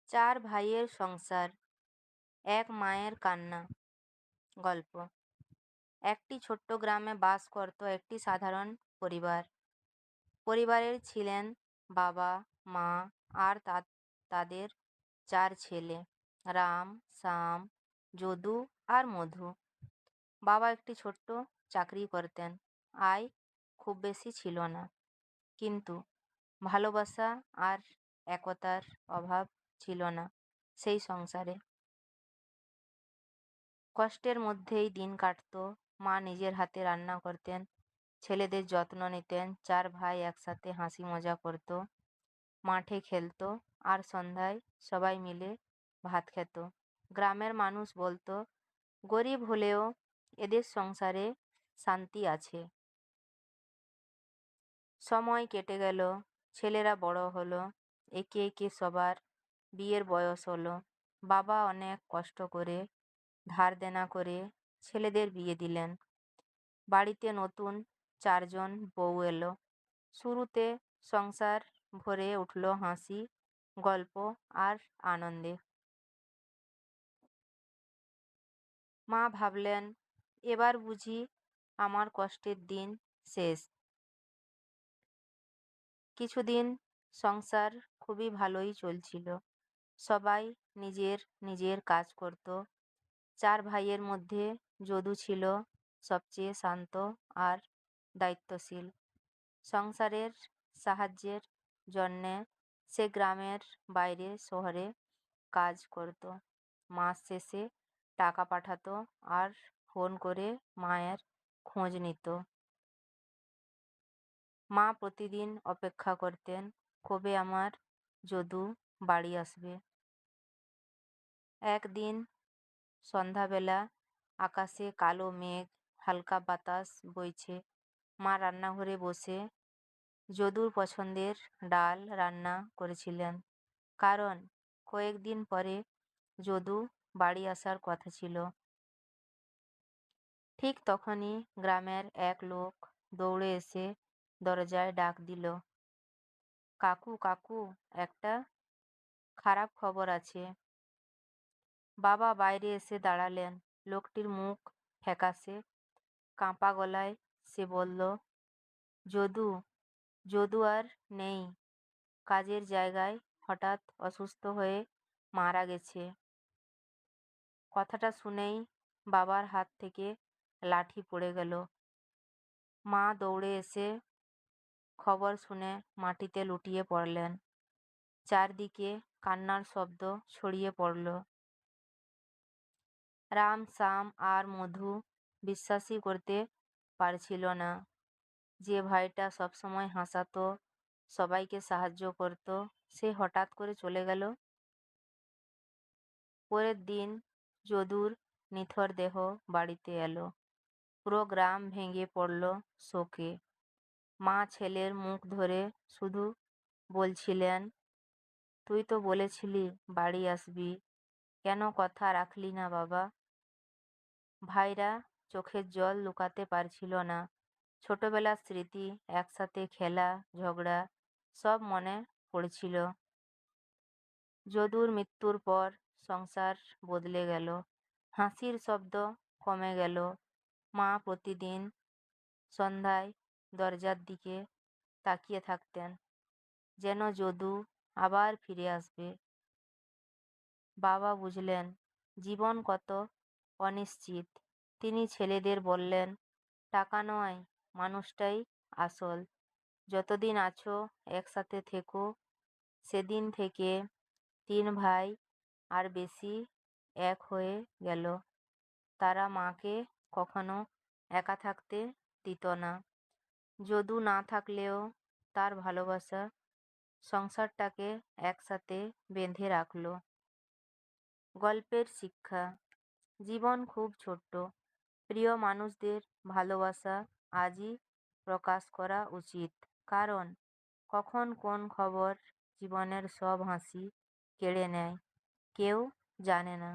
চার ভাইয়ের সংসার, এক মায়ের কান্না। গল্প। একটি ছোট্ট গ্রামে বাস করত একটি সাধারণ পরিবার। পরিবারের ছিলেন বাবা, মা আর তাদের চার ছেলে, রাম, শ্যাম, যদু আর মধু। বাবা একটি ছোট্ট চাকরি করতেন। আয় খুব বেশি ছিল না, কিন্তু ভালোবাসা আর একতার অভাব ছিল না সেই সংসারে। কষ্টের মধ্যেই দিন কাটতো। মা নিজের হাতে রান্না করতেন, ছেলেদের যত্ন নিতেন। চার ভাই একসাথে হাসি মজা করত, মাঠে খেলতো, আর সন্ধ্যায় সবাই মিলে ভাত খেত। গ্রামের মানুষ বলতো, গরিব হলেও এদের সংসারে শান্তি আছে। সময় কেটে গেল, ছেলেরা বড় হলো, একে একে সবার বিয়ের বয়স হলো। বাবা অনেক কষ্ট করে ধার দেনা করে ছেলেদের বিয়ে দিলেন। বাড়িতে নতুন চারজন বউ এলো। শুরুতে সংসার ভরে উঠল হাসি, গল্প আর আনন্দে। মা ভাবলেন, এবার বুঝি আমার কষ্টের দিন শেষ। কিছুদিন সংসার খুবই ভালোই চলছিল। সবাই নিজের নিজের কাজ করত। চার ভাইয়ের মধ্যে যদু ছিল সবচেয়ে শান্ত আর দায়িত্বশীল। সংসারের সাহায্যের জন্যে সে গ্রামের বাইরে শহরে কাজ করত। মাস শেষে টাকা পাঠাতো আর ফোন করে মায়ের খোঁজ নিত। মা প্রতিদিন অপেক্ষা করতেন, কবে আমার যদু বাড়ি আসবে। একদিন সন্ধ্যাবেলা, আকাশে কালো মেঘ, হালকা বাতাস বইছে। মা রান্নাঘরে বসে যদুর পছন্দের ডাল রান্না করেছিলেন, কারণ কয়েকদিন পরে যদু বাড়ি আসার কথা ছিল। ঠিক তখনই গ্রামের এক লোক দৌড়ে এসে দরজায় ডাক দিল, কাকু কাকু, একটা খারাপ খবর আছে। বাবা বাইরে এসে দাঁড়ালেন। লোকটির মুখ ফ্যাকাশে, কাঁপা গলায় সে বলল, যদু, যদু আর নেই। কাজের জায়গায় হঠাৎ অসুস্থ হয়ে মারা গেছে। কথাটা শুনেই বাবার হাত থেকে লাঠি পড়ে গেল। মা দৌড়ে এসে খবর শুনে মাটিতে লুটিয়ে পড়লেন। চারদিকে কান্নার শব্দ ছড়িয়ে পড়ল। রাম, শ্যাম আর মধু বিশ্বাসই করতে পারছিল না যে ভাইটা সবসময় হাসাতো, সবাইকে সাহায্য করত, সে হঠাৎ করে চলে গেল। পরের দিন যদুর নিথর দেহ বাড়িতে এলো। পুরো গ্রাম ভেঙে পড়ল শোকে। মা ছেলের মুখ ধরে শুধু বলছিলেন, তুই তো বলেছিলি বাড়ি আসবি, কেন কথা রাখলি না বাবা? ভাইরা চোখের জল লুকাতে পারছিল না। ছোটবেলার স্মৃতি, একসাথে খেলা, ঝগড়া, সব মনে পড়ছিল। যদুর মৃত্যুর পর সংসার বদলে গেল। হাসির শব্দ কমে গেল। মা প্রতিদিন সন্ধ্যায় দরজার দিকে তাকিয়ে থাকতেন, যেন যদু আবার ফিরে আসবে। বাবা বুঝলেন জীবন কত অনিশ্চিত। তিনি ছেলেদের বললেন, টাকা নয়, মানুষটাই আসল। যতদিন আছো একসাথে থেকো। সেদিন থেকে তিন ভাই আর বেশি এক হয়ে গেল। তারা মাকে কখনো একা থাকতে দিত না। যদু না থাকলেও তার ভালোবাসা সংসারটাকে একসাথে বেঁধে রাখল। গল্পের শিক্ষা, জীবন খুব ছোট্ট। প্রিয় মানুষদের ভালোবাসা আজই প্রকাশ করা উচিত, কারণ কখন কোন খবর জীবনের সব হাসি কেড়ে নেয় কেউ জানে না।